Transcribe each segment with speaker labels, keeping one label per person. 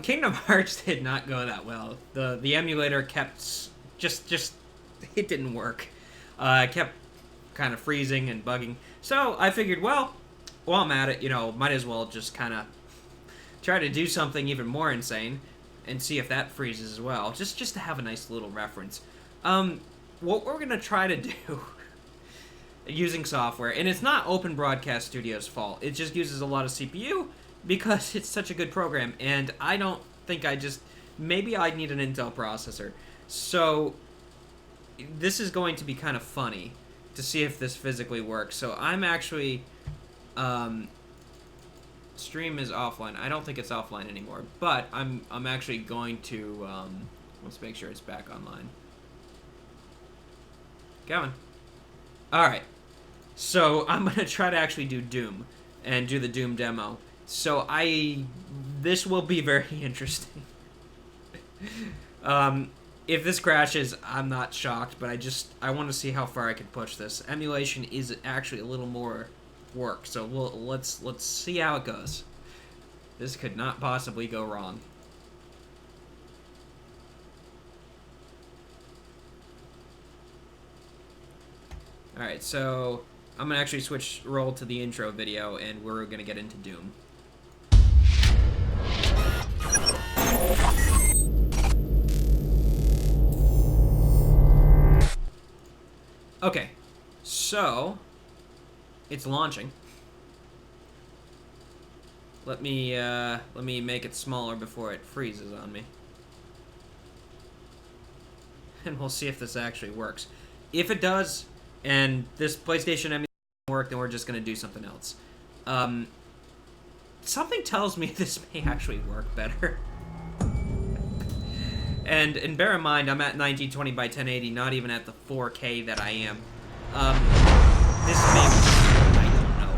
Speaker 1: Kingdom Hearts did not go that well. The emulator kept just it didn't work. It kept kind of freezing and bugging. So I figured, well, while I'm at it, might as well just kind of try to do something even more insane and see if that freezes as well. Just to have a nice little reference. What we're gonna try to do using software, and it's not Open Broadcast Studio's fault. It just uses a lot of CPU because it's such a good program, and I don't think maybe I need an Intel processor. So this is going to be kind of funny to see if this physically works. So I'm actually stream is offline. I don't think it's offline anymore, but I'm actually going to let's make sure it's back online. Coming. All right. So I'm gonna try to actually do Doom and do the Doom demo. So this will be very interesting. If this crashes, I'm not shocked, but I want to see how far I can push this. Emulation is actually a little more work, so let's see how it goes. This could not possibly go wrong. All right, so I'm gonna actually roll to the intro video, and we're gonna get into Doom. Okay, so it's launching. Let me make it smaller before it freezes on me, and we'll see if this actually works. If it does, and this PlayStation emulator doesn't work, then we're just gonna do something else. Something tells me this may actually work better. And bear in mind, I'm at 1920 by 1080, not even at the 4K that I am. This may... I don't know.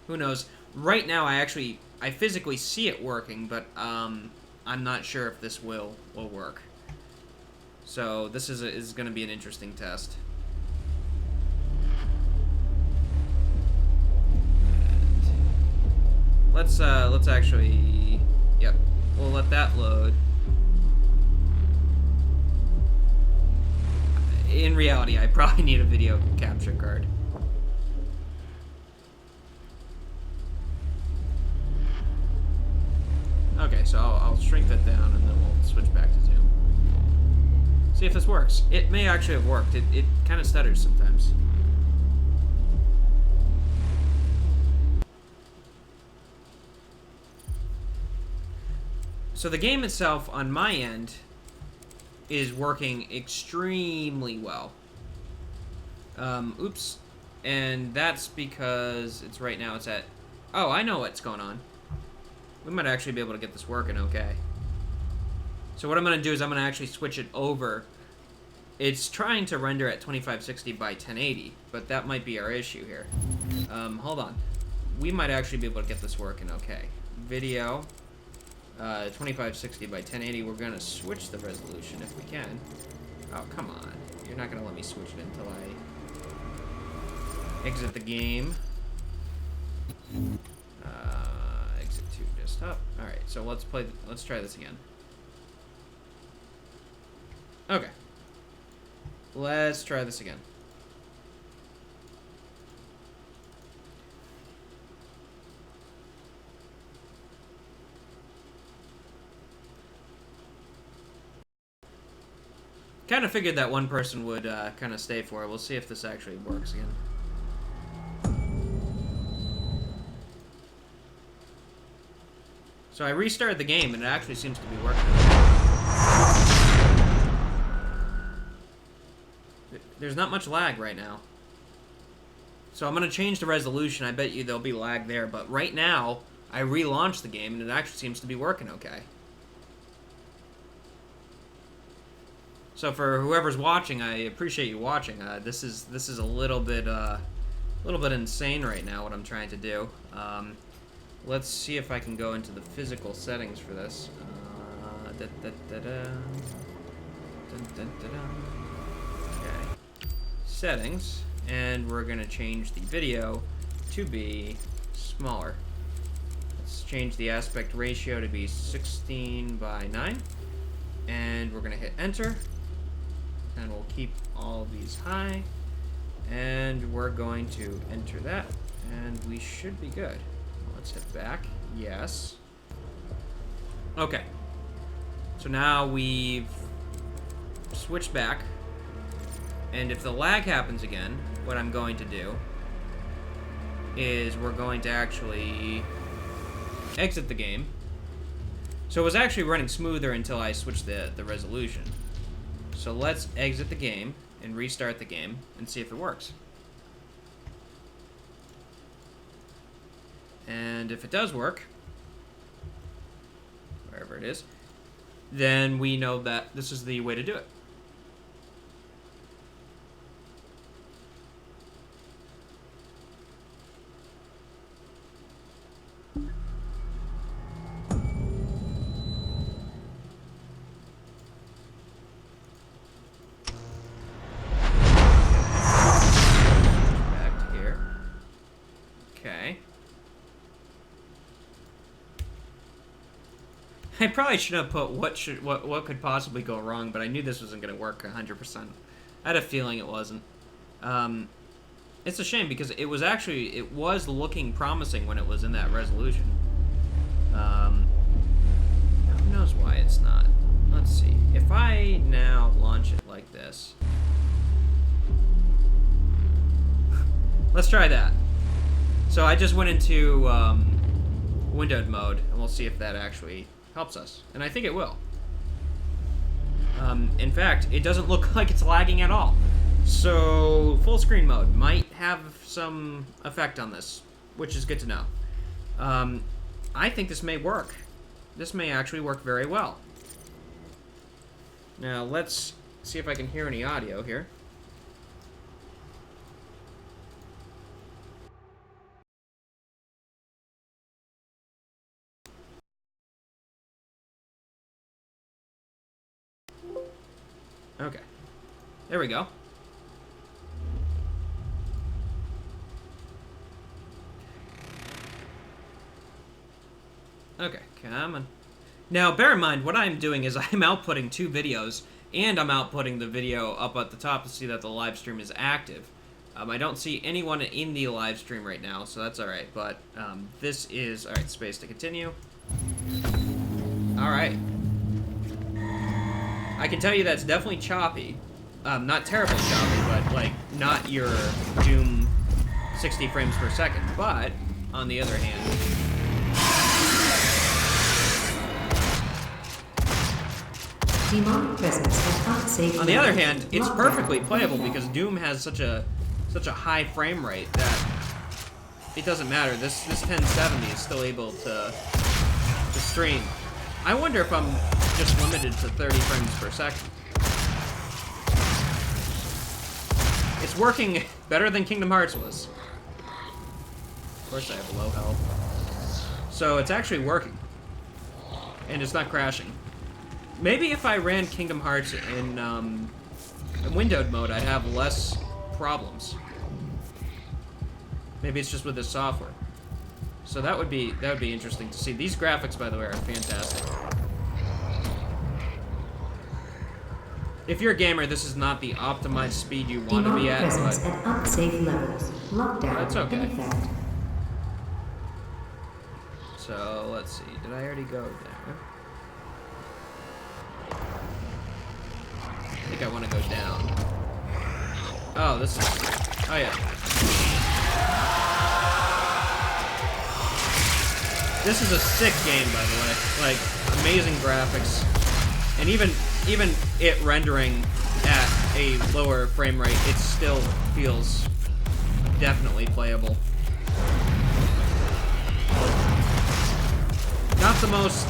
Speaker 1: Who knows? Right now, I physically see it working, but I'm not sure if this will work. So this is going to be an interesting test. Let's actually, yep, we'll let that load. In reality, I probably need a video capture card. Okay, so I'll shrink that down, and then we'll switch back to Zoom. See if this works. It may actually have worked. It kind of stutters sometimes. So the game itself, on my end, is working extremely well. Oops. And that's because right now it's at... Oh, I know what's going on. We might actually be able to get this working okay. So what I'm going to do is I'm going to actually switch it over. It's trying to render at 2560 by 1080, but that might be our issue here. Hold on. We might actually be able to get this working okay. Video... 2560 by 1080, we're gonna switch the resolution if we can. Oh, come on. You're not gonna let me switch it until I exit the game. Exit to desktop. Alright, so let's try this again. Okay. Let's try this again. Kind of figured that one person would kind of stay for it. We'll see if this actually works again. So I restarted the game, and it actually seems to be working. There's not much lag right now. So I'm going to change the resolution. I bet you there'll be lag there. But right now, I relaunched the game, and it actually seems to be working okay. So for whoever's watching, I appreciate you watching. This is a little bit insane right now what I'm trying to do. Let's see if I can go into the physical settings for this. Okay. Settings, and we're gonna change the video to be smaller. Let's change the aspect ratio to be 16:9, and we're gonna hit enter, and we'll keep all of these high, and we're going to enter that, and we should be good. Let's hit back. Yes. Okay. So now we've switched back, and if the lag happens again, what I'm going to do is we're going to actually exit the game. So it was actually running smoother until I switched the resolution. So let's exit the game and restart the game and see if it works. And if it does work, wherever it is, then we know that this is the way to do it. Back to here. Okay. I probably should have put what could possibly go wrong, but I knew this wasn't going to work 100%. I had a feeling it wasn't. It's a shame because it was looking promising when it was in that resolution. Who knows why it's not? Let's see. If I now launch it like this. Let's try that. So I just went into windowed mode, and we'll see if that actually helps us. And I think it will. In fact, it doesn't look like it's lagging at all. So full screen mode might have some effect on this, which is good to know. I think this may work. This may actually work very well. Now let's see if I can hear any audio here. Okay. There we go. Okay, come on. Now, bear in mind, what I'm doing is I'm outputting 2 videos, and I'm outputting the video up at the top to see that the live stream is active. I don't see anyone in the live stream right now, so that's alright, but this is... Alright, space to continue. Alright. I can tell you that's definitely choppy. Not terribly choppy, but, like, not your Doom 60 frames per second. But, on the other hand... On the other hand, it's perfectly playable because Doom has such a high frame rate that it doesn't matter. This 1070 is still able to stream. I wonder if I'm just limited to 30 frames per second. It's working better than Kingdom Hearts was. Of course I have low health. So it's actually working. And it's not crashing. Maybe if I ran Kingdom Hearts in windowed mode, I'd have less problems. Maybe it's just with this software. So that would be interesting to see. These graphics, by the way, are fantastic. If you're a gamer, this is not the optimized speed you want to be at, but
Speaker 2: unsafe levels. Lockdown
Speaker 1: that's okay.
Speaker 2: in effect.
Speaker 1: So let's see. Did I already go there? I think I want to go down. Oh, this is... Oh, yeah. This is a sick game, by the way. Like, amazing graphics. And even it rendering at a lower frame rate, it still feels definitely playable. Not the most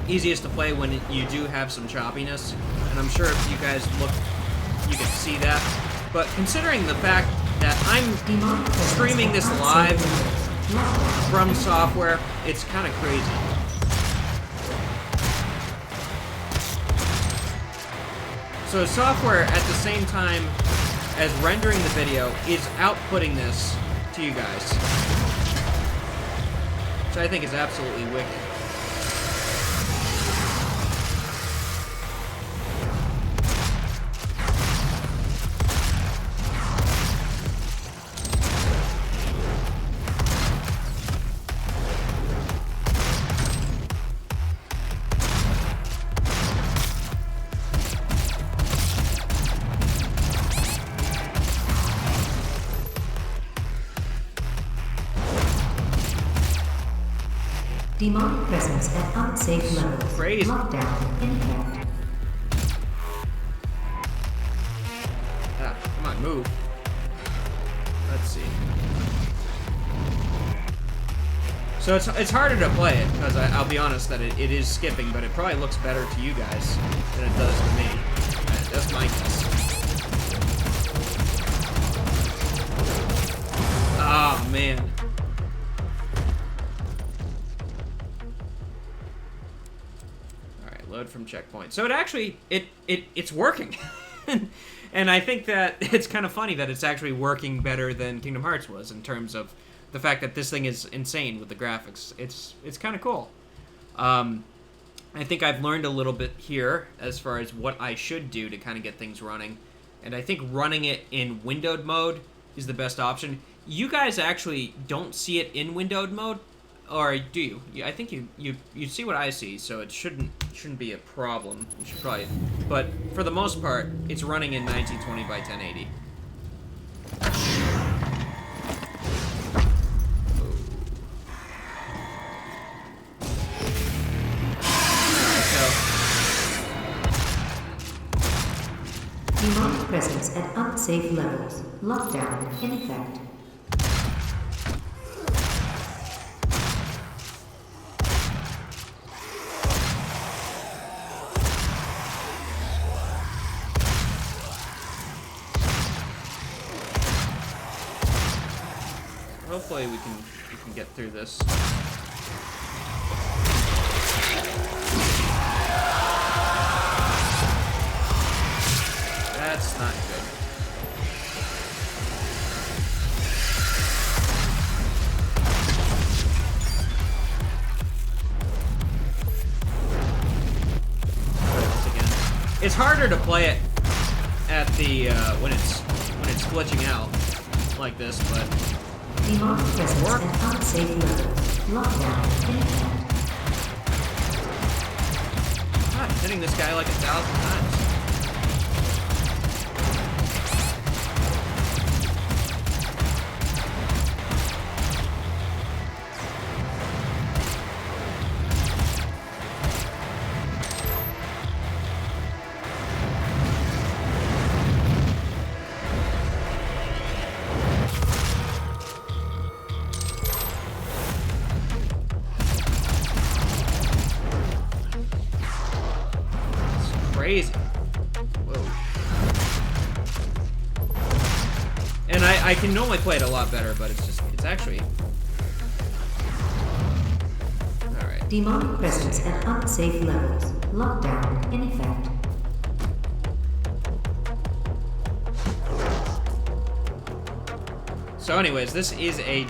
Speaker 1: easiest to play when you do have some choppiness, and I'm sure if you guys look, you can see that. But considering the fact that I'm streaming this live from software, it's kind of crazy. So software at the same time as rendering the video is outputting this to you guys. Which I think is absolutely wicked.
Speaker 2: Demonic presence at unsafe levels.
Speaker 1: Crazy.
Speaker 2: Lockdown in effect.
Speaker 1: Ah, come on, move. Let's see. So it's harder to play it, because I'll be honest that it is skipping, but it probably looks better to you guys than it does to me. That's my guess. Oh, man. Alright, load from checkpoint. So it actually, it's working. And I think that it's kind of funny that it's actually working better than Kingdom Hearts was in terms of the fact that this thing is insane with the graphics. It's kind of cool. I think I've learned a little bit here as far as what I should do to kind of get things running. And I think running it in windowed mode is the best option. You guys actually don't see it in windowed mode, or do you? I think you see what I see, so it shouldn't be a problem. You should probably, but for the most part, it's running in 1920 by 1080.
Speaker 2: Demonic presence at unsafe levels. Lockdown in effect.
Speaker 1: Hopefully we can get through this. That's not good. Try this again. It's harder to play it at the when it's glitching out like this, but
Speaker 2: Demonic presence at unsafe levels. Lockdown in effect.
Speaker 1: God, hitting this guy like 1,000 times. Crazy. Whoa. And I can normally play it a lot better, but it's actually... Alright.
Speaker 2: Demonic presence at unsafe levels. Lockdown in effect.
Speaker 1: So anyways, this is a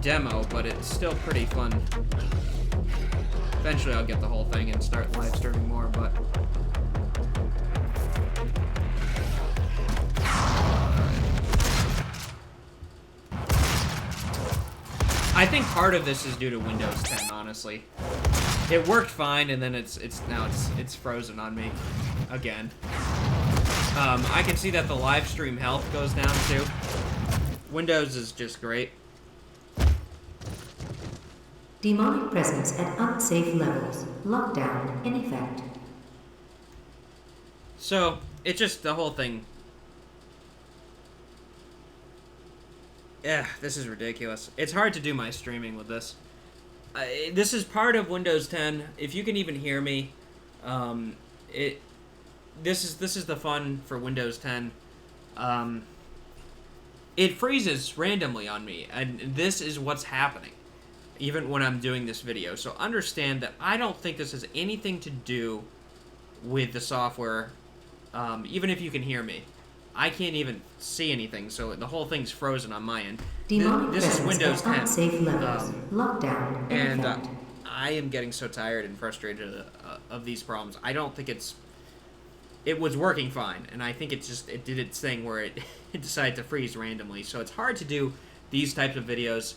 Speaker 1: demo, but it's still pretty fun. Eventually I'll get the whole thing and start live streaming more, but... I think part of this is due to Windows 10, honestly. It worked fine, and then it's frozen on me again. I can see that the live stream health goes down too. Windows is just great.
Speaker 2: Demonic presence at unsafe levels. Lockdown in effect.
Speaker 1: So, it just, the whole thing... Yeah, this is ridiculous. It's hard to do my streaming with this. This is part of Windows 10. If you can even hear me, this is the fun for Windows 10. It freezes randomly on me, and this is what's happening, even when I'm doing this video. So understand that I don't think this has anything to do with the software even if you can hear me. I can't even see anything, so the whole thing's frozen on my end.
Speaker 2: Demonic
Speaker 1: This is
Speaker 2: presence
Speaker 1: Windows
Speaker 2: at
Speaker 1: 10.
Speaker 2: unsafe levels. Lockdown in
Speaker 1: And
Speaker 2: effect.
Speaker 1: I am getting so tired and frustrated of these problems. I don't think it was working fine, and I think it did its thing where it decided to freeze randomly. So it's hard to do these types of videos.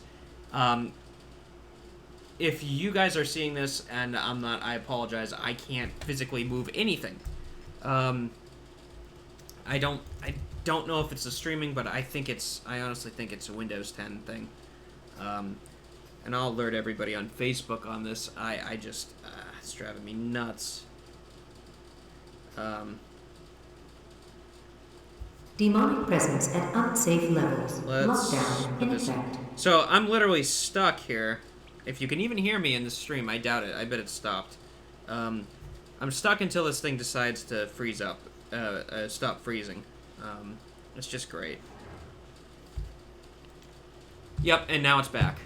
Speaker 1: If you guys are seeing this and I'm not, I apologize. I can't physically move anything. I don't know if it's the streaming, but I honestly think it's a Windows 10 thing. And I'll alert everybody on Facebook on this. It's driving me nuts.
Speaker 2: Demonic presence at unsafe levels. Lockdown in
Speaker 1: put this-
Speaker 2: effect.
Speaker 1: So I'm literally stuck here. If you can even hear me in the stream, I doubt it. I bet it's stopped. I'm stuck until this thing decides to freeze up. Stop freezing. It's just great. Yep, and now it's back.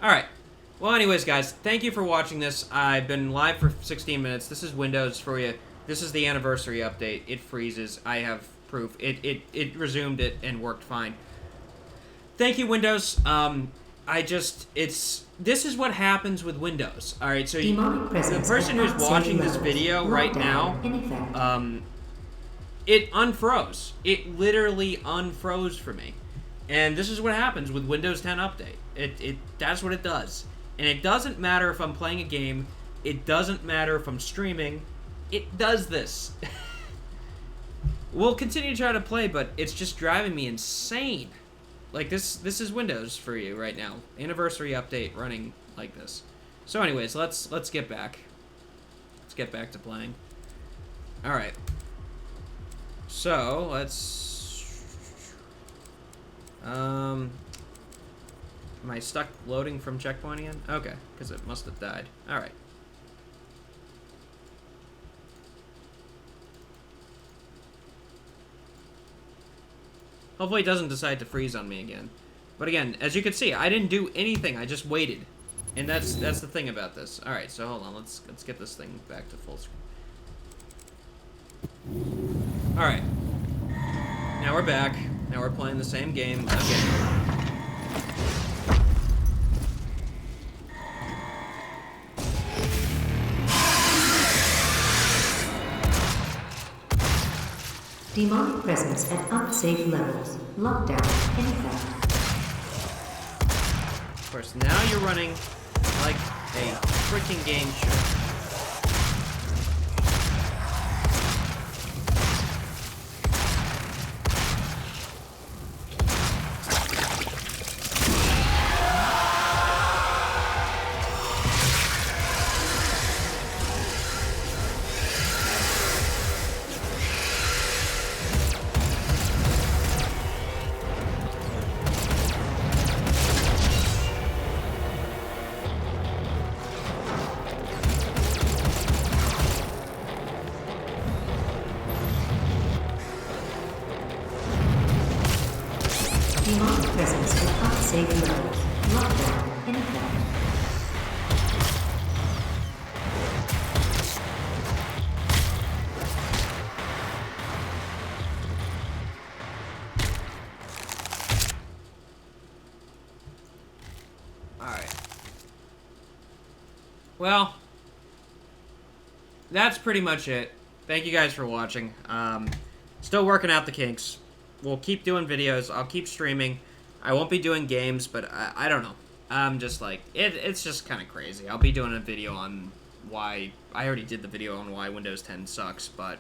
Speaker 1: Alright. Well, anyways, guys, thank you for watching this. I've been live for 16 minutes. This is Windows for you. This is the anniversary update. It freezes. I have proof. It resumed it and worked fine. Thank you, Windows. This is what happens with Windows. All right, so
Speaker 2: Demonic
Speaker 1: the
Speaker 2: presence
Speaker 1: person
Speaker 2: at
Speaker 1: who's
Speaker 2: unsafe
Speaker 1: watching this
Speaker 2: levels.
Speaker 1: video right
Speaker 2: Lockdown
Speaker 1: now,
Speaker 2: in effect.
Speaker 1: it unfroze. It literally unfroze for me. And this is what happens with Windows 10 update. That's what it does. And it doesn't matter if I'm playing a game. It doesn't matter if I'm streaming. It does this. We'll continue to try to play, but it's just driving me insane. Like, this is Windows for you right now. Anniversary update running like this. So anyways, let's get back. Let's get back to playing. Alright. So, let's... Am I stuck loading from checkpoint again? Okay, because it must have died. Alright. Hopefully it doesn't decide to freeze on me again. But again, as you can see, I didn't do anything. I just waited. And that's the thing about this. Alright, so hold on. Let's get this thing back to full screen. Alright. Now we're back. Now we're playing the same game again.
Speaker 2: Demonic presence at unsafe levels. Lockdown in effect.
Speaker 1: Of course, now you're running like a freaking game show.
Speaker 2: Demonic presence at unsafe levels. Lockdown in effect.
Speaker 1: Alright. Well, that's pretty much it. Thank you guys for watching. Still working out the kinks. We'll keep doing videos. I'll keep streaming. I won't be doing games, but I don't know. I'm just like, it's just kind of crazy. I'll be doing a video on why... I already did the video on why Windows 10 sucks, but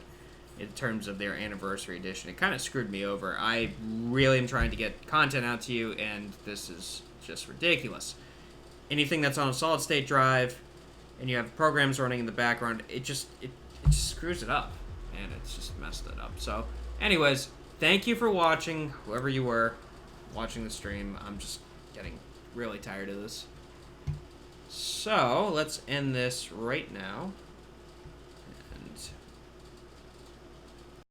Speaker 1: in terms of their anniversary edition, it kind of screwed me over. I really am trying to get content out to you, and this is just ridiculous. Anything that's on a solid-state drive, and you have programs running in the background, it just screws it up, and it's just messed it up. So, anyways... Thank you for watching, whoever you were watching the stream. I'm just getting really tired of this. So, let's end this right now.